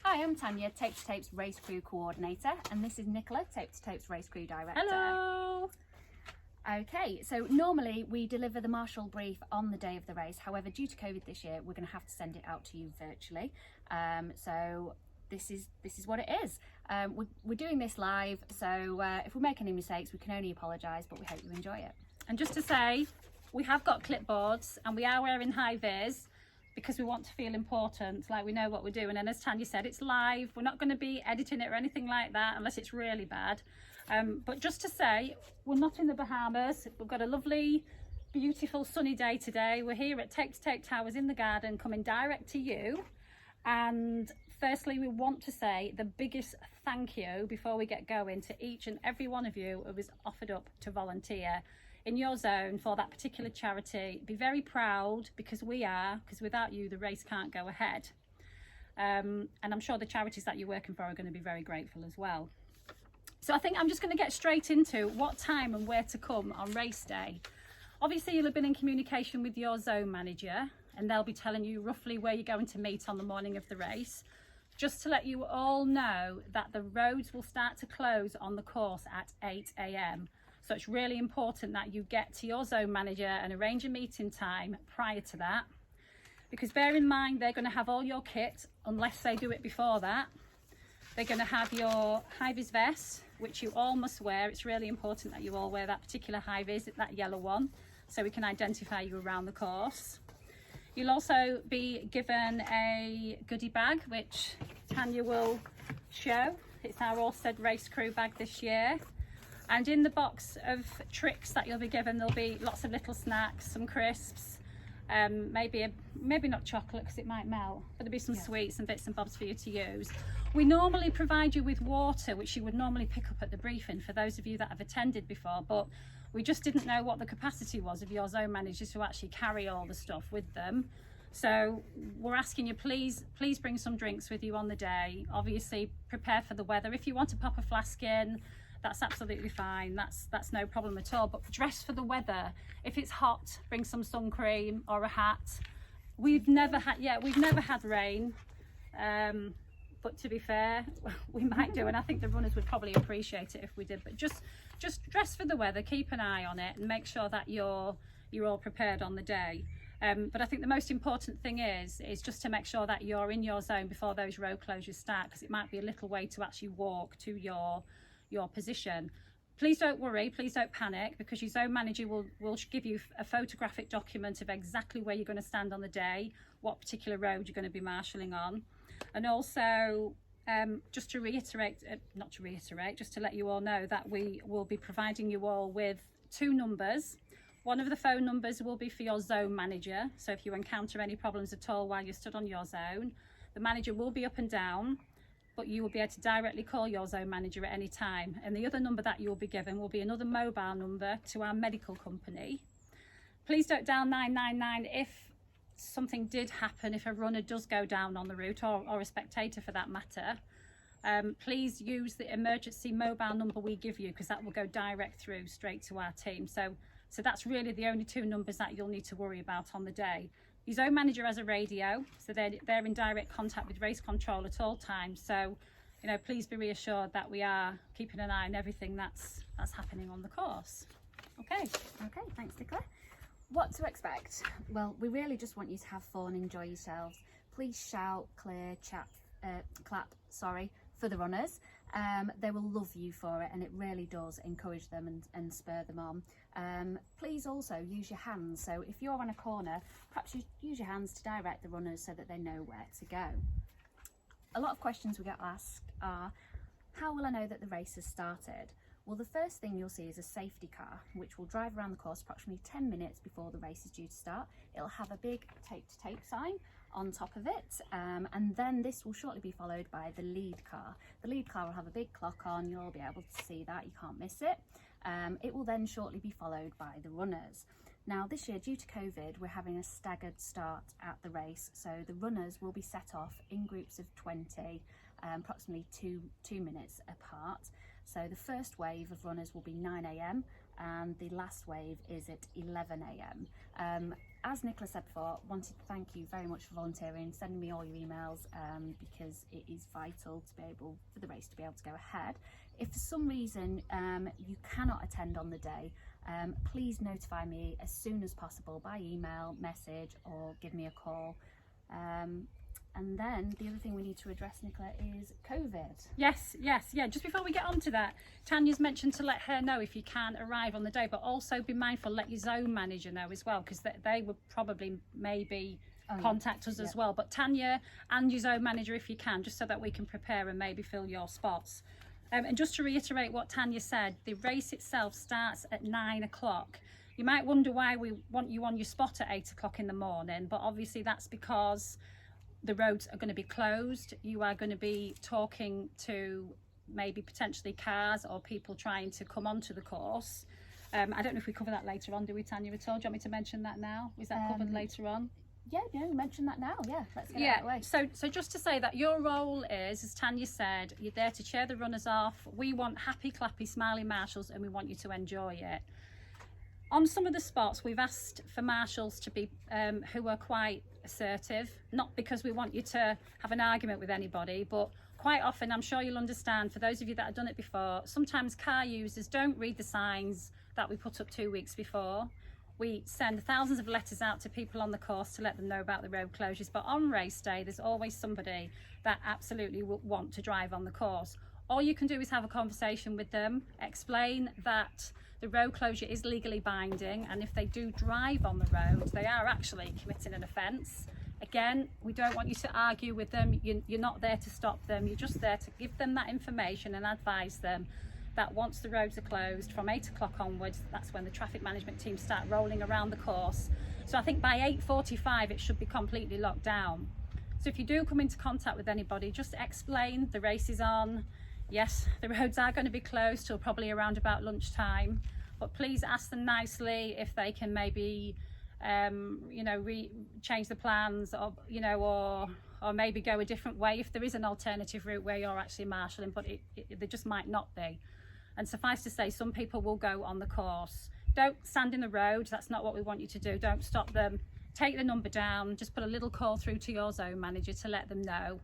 Hi, I'm Tanya, Tape to Tape's Race Crew Coordinator, and this is Nicola, Tape to Tape's Race Crew Director. Hello! Okay, so normally we deliver the marshal brief on the day of the race. However, due to COVID this year, we're going to have to send it out to you virtually. So this is what it is. We're doing this live, so if we make any mistakes, we can only apologise, but we hope you enjoy it. And just to say, we have got clipboards and we are wearing high vis because we want to feel important, like we know what we're doing. And as Tanya said, it's live. We're not going to be editing it or anything like that unless it's really bad. But just to say, we're not in the Bahamas. We've got a lovely, beautiful sunny day today. We're here at Tape to Tape Towers in the garden, coming direct to you. And firstly, we want to say the biggest thank you before we get going to each and every one of you who was offered up to volunteer in your zone for that particular charity. Be very proud, because we are, because without you the race can't go ahead. And I'm sure the charities that you're working for are going to be very grateful as well. So I think I'm just going to get straight into what time and where to come on race day. Obviously you'll have been in communication with your zone manager and they'll be telling you roughly where you're going to meet on the morning of the race. Just to let you all know that the roads will start to close on the course at 8 AM. So it's really important that you get to your zone manager and arrange a meeting time prior to that. Because bear in mind, they're going to have all your kit, unless they do it before that. They're going to have your high-vis vest, which you all must wear. It's really important that you all wear that particular high-vis, that yellow one, so we can identify you around the course. You'll also be given a goodie bag, which Tanya will show. It's our ØRSTED race crew bag this year. And in the box of tricks that you'll be given, there'll be lots of little snacks, some crisps, maybe not chocolate because it might melt, but there'll be some sweets and bits and bobs for you to use. We normally provide you with water, which you would normally pick up at the briefing for those of you that have attended before, but we just didn't know what the capacity was of your zone managers to actually carry all the stuff with them. So we're asking you, please bring some drinks with you on the day. Obviously prepare for the weather. If you want to pop a flask in, that's absolutely fine. That's no problem at all. But dress for the weather. If it's hot, bring some sun cream or a hat. We've never had rain, but to be fair, we might do, and I think the runners would probably appreciate it if we did. But just dress for the weather. Keep an eye on it and make sure that you're all prepared on the day. But I think the most important thing is just to make sure that you're in your zone before those road closures start, because it might be a little way to actually walk to your position. Please don't worry, please don't panic, because your zone manager will give you a photographic document of exactly where you're going to stand on the day, what particular road you're going to be marshalling on. And also just to let you all know that we will be providing you all with 2 numbers. One of the phone numbers will be for your zone manager, so if you encounter any problems at all while you're stood on your zone, the manager will be up and down, but you will be able to directly call your zone manager at any time. And the other number that you'll be given will be another mobile number to our medical company. Please don't dial 999 if something did happen, if a runner does go down on the route, or a spectator for that matter. Please use the emergency mobile number we give you, because that will go direct through straight to our team. So that's really the only 2 numbers that you'll need to worry about on the day. Your zone manager has a radio, so they're in direct contact with race control at all times. So, you know, please be reassured that we are keeping an eye on everything that's happening on the course. Okay, Thanks, Nicola. What to expect? Well, we really just want you to have fun, enjoy yourselves. Please shout, clear, clap, for the runners. They will love you for it, and it really does encourage them and spur them on. Please also use your hands. So if you're on a corner, perhaps you use your hands to direct the runners so that they know where to go. A lot of questions we get asked are, how will I know that the race has started? Well, the first thing you'll see is a safety car, which will drive around the course approximately 10 minutes before the race is due to start. It'll have a big Tape to Tape sign on top of it, and then this will shortly be followed by the lead car. The lead car will have a big clock on. You'll be able to see that, you can't miss it. It will then shortly be followed by the runners. Now this year, due to COVID, we're having a staggered start at the race, so the runners will be set off in groups of 20, approximately two minutes apart. So the first wave of runners will be 9 AM and the last wave is at 11 AM. as Nicola said before, wanted to thank you very much for volunteering, sending me all your emails, because it is vital to be able, for the race to be able to go ahead. If for some reason you cannot attend on the day, please notify me as soon as possible by email, message, or give me a call. And then the other thing we need to address, Nicola, is COVID. Yes, yeah. Just before we get on to that, Tanya's mentioned to let her know if you can't arrive on the day, but also be mindful, let your zone manager know as well, because they would probably maybe contact us as well. But Tanya and your zone manager if you can, just so that we can prepare and maybe fill your spots. And just to reiterate what Tanya said, the race itself starts at 9 o'clock. You might wonder why we want you on your spot at 8 o'clock in the morning, but obviously that's because the roads are going to be closed. You are going to be talking to maybe potentially cars or people trying to come onto the course. I don't know if we cover that later on, do we, Tanya, at all? Do you want me to mention that now? Is that covered later on? Yeah, mention that now. Yeah, let's get it out of the way. So just to say that your role is, as Tanya said, you're there to cheer the runners off. We want happy, clappy, smiley marshals, and we want you to enjoy it. On some of the spots, we've asked for marshals to be who are quite assertive, not because we want you to have an argument with anybody, but quite often, I'm sure you'll understand, for those of you that have done it before, sometimes car users don't read the signs that we put up 2 weeks before. We send thousands of letters out to people on the course to let them know about the road closures, but on race day there's always somebody that absolutely will want to drive on the course. All you can do is have a conversation with them, explain that the road closure is legally binding, and if they do drive on the road, they are actually committing an offence. Again, we don't want you to argue with them. You're not there to stop them. You're just there to give them that information and advise them that once the roads are closed from 8 o'clock onwards, that's when the traffic management team start rolling around the course. So I think by 8:45 it should be completely locked down. So if you do come into contact with anybody, just explain the race is on. Yes, the roads are going to be closed till probably around about lunchtime, but please ask them nicely if they can maybe change the plans, or or maybe go a different way if there is an alternative route where you're actually marshalling, but there just might not be. And suffice to say, some people will go on the course. Don't stand in the road, that's not what we want you to do. Don't stop them, take the number down, just put a little call through to your zone manager to let them know.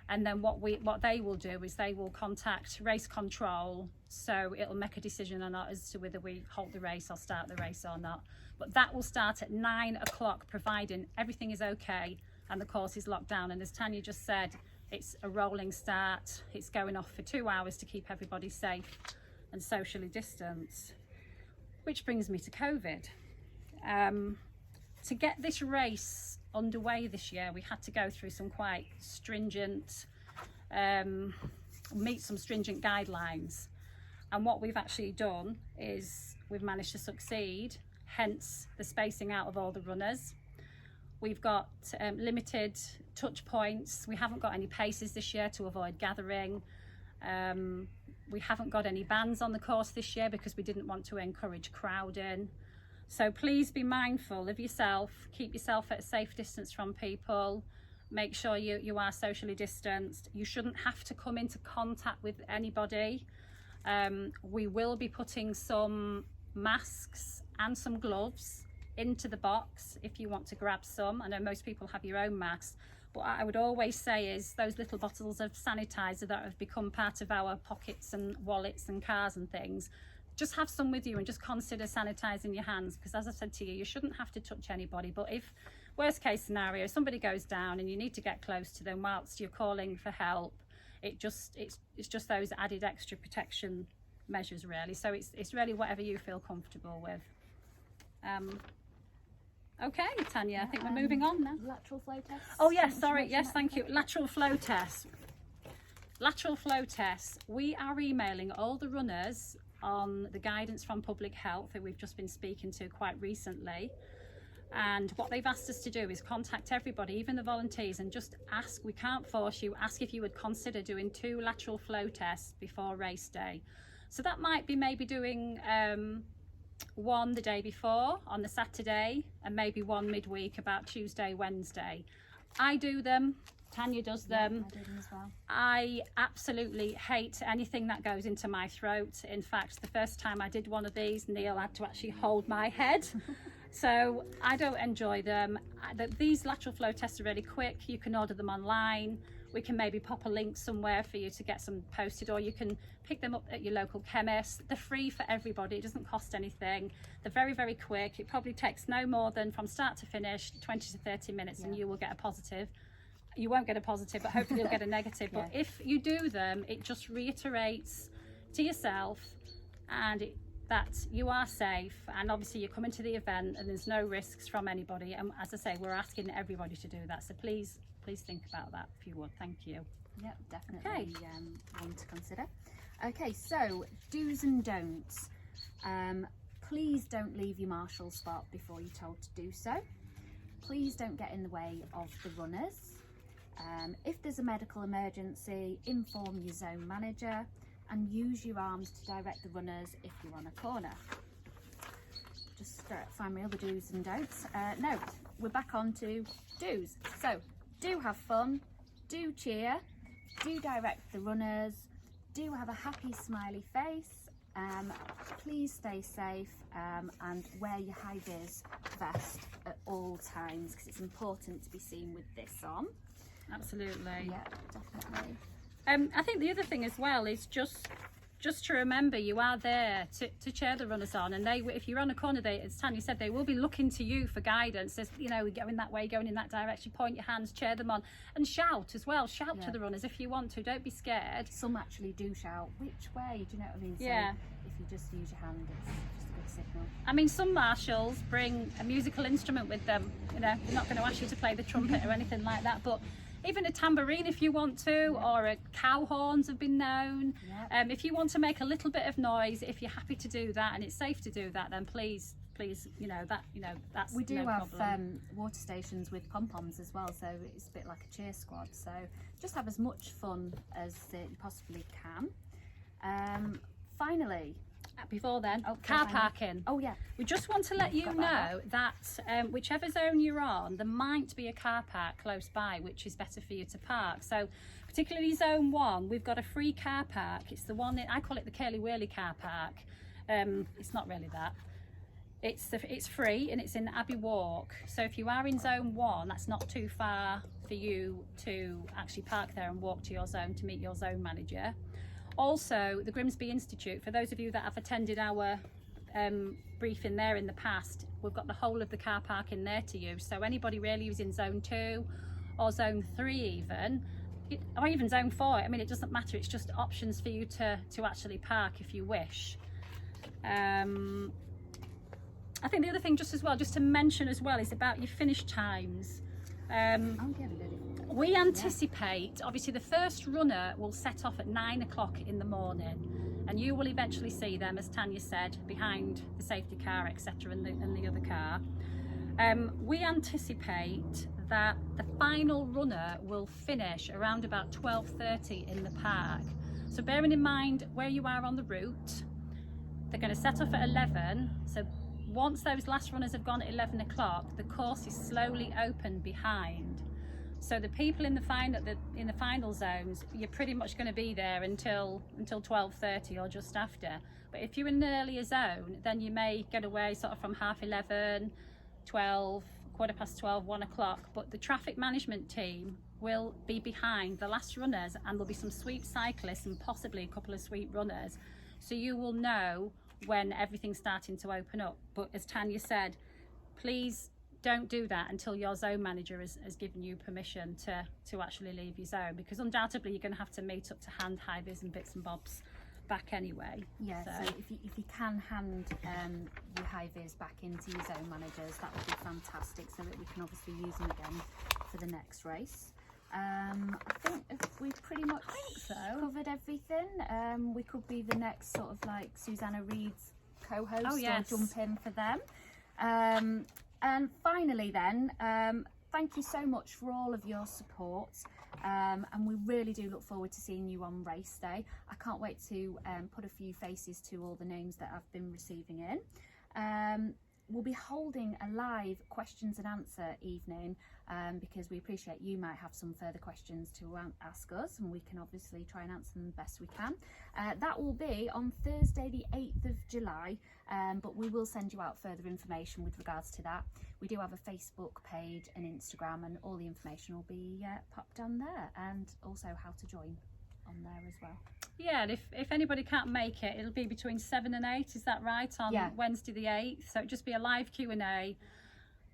And then what they will do is they will contact race control, so it'll make a decision or not as to whether we halt the race or start the race or not. But that will start at 9 o'clock, providing everything is okay and the course is locked down. And as Tanya just said, it's a rolling start. It's going off for 2 hours to keep everybody safe and socially distanced. Which brings me to COVID. To get this race underway this year, we had to go through some quite stringent, meet some stringent guidelines. And what we've actually done is we've managed to succeed, hence the spacing out of all the runners. We've got limited touch points. We haven't got any paces this year to avoid gathering. We haven't got any bans on the course this year because we didn't want to encourage crowding. So please be mindful of yourself, keep yourself at a safe distance from people, make sure you are socially distanced. You shouldn't have to come into contact with anybody. We will be putting some masks and some gloves into the box if you want to grab some. I know most people have your own masks, but what I would always say is those little bottles of sanitizer that have become part of our pockets and wallets and cars and things, just have some with you and just consider sanitizing your hands, because as I said to you, you shouldn't have to touch anybody. But if worst case scenario, somebody goes down and you need to get close to them whilst you're calling for help, it's just those added extra protection measures really. So it's really whatever you feel comfortable with. Okay, Tanya, I think we're moving on now. Lateral flow test. Oh yes, sorry, yes, thank you. Lateral flow test. Lateral flow test. We are emailing all the runners on the guidance from Public Health that we've just been speaking to quite recently, and what they've asked us to do is contact everybody, even the volunteers, and just ask, we can't force you, ask if you would consider doing 2 lateral flow tests before race day. So that might be maybe doing one the day before on the Saturday, and maybe one midweek about Tuesday, Wednesday. I do them, Tanya does them. I do them as well. I absolutely hate anything that goes into my throat. In fact, the first time I did one of these, Neil had to actually hold my head. So I don't enjoy them. These lateral flow tests are really quick. You can order them online. We can maybe pop a link somewhere for you to get some posted, or you can pick them up at your local chemist. They're free for everybody. It doesn't cost anything. They're very, very quick. It probably takes no more than, from start to finish, 20 to 30 minutes, and you will get a positive. You won't get a positive, but hopefully you'll get a negative. But if you do them, it just reiterates to yourself that you are safe, and obviously you're coming to the event and there's no risks from anybody. And as I say, we're asking everybody to do that. So please think about that if you would. Thank you. Yep, definitely one to consider. Okay, so do's and don'ts. Please don't leave your marshal spot before you're told to do so. Please don't get in the way of the runners. If there's a medical emergency, inform your zone manager, and use your arms to direct the runners if you're on a corner. Just find my other do's and don'ts. No, we're back on to do's. So, do have fun, do cheer, do direct the runners, do have a happy smiley face, please stay safe, and wear your high-vis vest at all times, because it's important to be seen with this on. Absolutely. Yeah, definitely. I think the other thing as well is just to remember you are there to cheer the runners on, and if you're on a corner, as Tanya said, they will be looking to you for guidance. As you know, going that way, going in that direction, point your hands, cheer them on, and shout as well. Shout to the runners if you want to. Don't be scared. Some actually do shout, which way? Do you know what I mean? Yeah. So if you just use your hand, it's just a good signal. I mean, some marshals bring a musical instrument with them. You know, they're not going to ask you to play the trumpet or anything like that, but even a tambourine if you want to, or a cow horns have been known. If you want to make a little bit of noise, if you're happy to do that and it's safe to do that, then please, that's we do no have problem. water stations with pom-poms as well, so it's a bit like a cheer squad. So just have as much fun as you possibly can. Finally, before then, car parking. Oh yeah, we just want to let you know that whichever zone you're on, there might be a car park close by which is better for you to park. So particularly zone 1, we've got a free car park. It's the one I call it the Curly Whirly car park. It's not really that. It's free, and it's in Abbey Walk. So if you are in zone 1, that's not too far for you to actually park there and walk to your zone to meet your zone manager. Also, the Grimsby Institute, for those of you that have attended our briefing there in the past, we've got the whole of the car park in there to use. So anybody really who's in zone 2 or zone 3 even, or even zone 4, I mean, it doesn't matter. It's just options for you to actually park if you wish. I think the other thing just to mention as well is about your finish times. We anticipate, obviously the first runner will set off at 9 o'clock in the morning, and you will eventually see them, as Tanya said, behind the safety car, etc., and the other car. We anticipate that the final runner will finish around about 12:30 in the park. So bearing in mind where you are on the route, they're going to set off at 11. So once those last runners have gone at 11 o'clock, the course is slowly opened behind. So the people in the final zones, you're pretty much going to be there until 12:30 or just after. But if you're in an earlier zone, then you may get away sort of from 11:30, 12, 12:15, 1 o'clock. But the traffic management team will be behind the last runners, and there'll be some sweep cyclists and possibly a couple of sweep runners. So you will know when everything's starting to open up. But as Tanya said, please don't do that until your zone manager has given you permission to actually leave your zone, because undoubtedly you're going to have to meet up to hand high-vis and bits and bobs back anyway. Yeah, so if you can hand your high-vis back into your zone managers, that would be fantastic, so that we can obviously use them again for the next race. I think we've pretty much covered everything. We could be the next sort of like Susanna Reid's co-host, or jump in for them. And finally then, thank you so much for all of your support, and we really do look forward to seeing you on race day. I can't wait to put a few faces to all the names that I've been receiving in. we'll be holding a live questions and answer evening, because we appreciate you might have some further questions to ask us, and we can obviously try and answer them the best we can. That will be on Thursday the 8th of July, but we will send you out further information with regards to that. We do have a Facebook page and Instagram, and all the information will be popped on there, and also how to join on there as well. Yeah, and if anybody can't make it, it'll be between 7 and 8, is that right, on Wednesday the 8th? So it'll just be a live Q&A.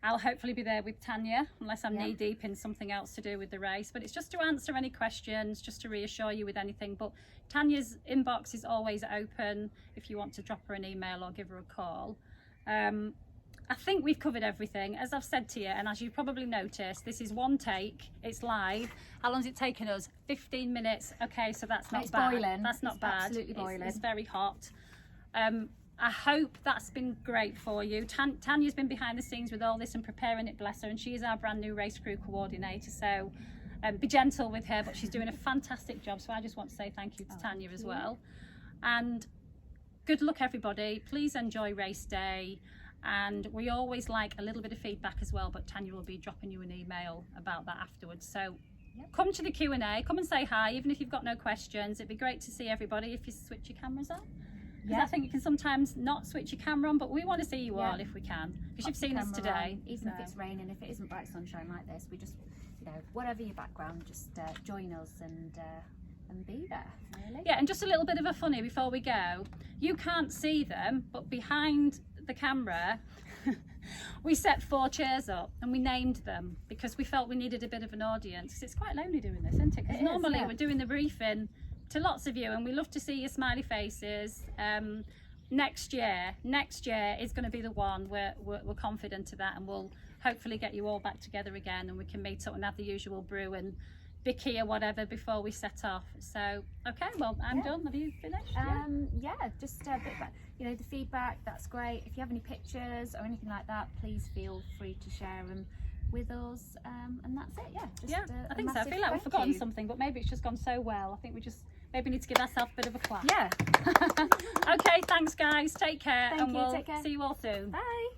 I'll hopefully be there with Tanya, unless I'm knee deep in something else to do with the race. But it's just to answer any questions, just to reassure you with anything. But Tanya's inbox is always open if you want to drop her an email or give her a call. I think we've covered everything. As I've said to you, and as you've probably noticed, this is one take, it's live. How long's it taken us? 15 minutes. Okay, so that's not bad. Boiling. That's not bad. Absolutely boiling. It's very hot. I hope that's been great for you. Tanya's been behind the scenes with all this and preparing it, bless her, and she is our brand new race crew coordinator, so be gentle with her, but she's doing a fantastic job. So I just want to say thank you to Tanya as well. And good luck, everybody. Please enjoy race day. And we always like a little bit of feedback as well, but Tanya will be dropping you an email about that afterwards. So come to the Q&A, come and say hi, even if you've got no questions. It'd be great to see everybody if you switch your cameras on. Because I think you can sometimes not switch your camera on, but we want to see you all if we can, because you've seen us today. Even if it's raining, if it isn't bright sunshine like this, we just, you know, whatever your background, just join us and be there, really. Yeah, and just a little bit of a funny before we go. You can't see them, but behind the camera we set 4 chairs up and we named them because we felt we needed a bit of an audience. It's quite lonely doing this, isn't it? Because normally we're doing the briefing to lots of you and we love to see your smiley faces. Next year is going to be the one we're confident of that, and we'll hopefully get you all back together again and we can meet up and have the usual brew and bicky or whatever before we set off. So okay, well, I'm done. Have you finished? Just a bit about, you know, the feedback, that's great. If you have any pictures or anything like that, please feel free to share them with us, and that's it. I think so. I feel like we've forgotten something, but maybe it's just gone so well. I think we just maybe need to give ourselves a bit of a clap. Yeah. Okay, thanks guys, take care. Thank you, we'll take care. see you all soon. Bye.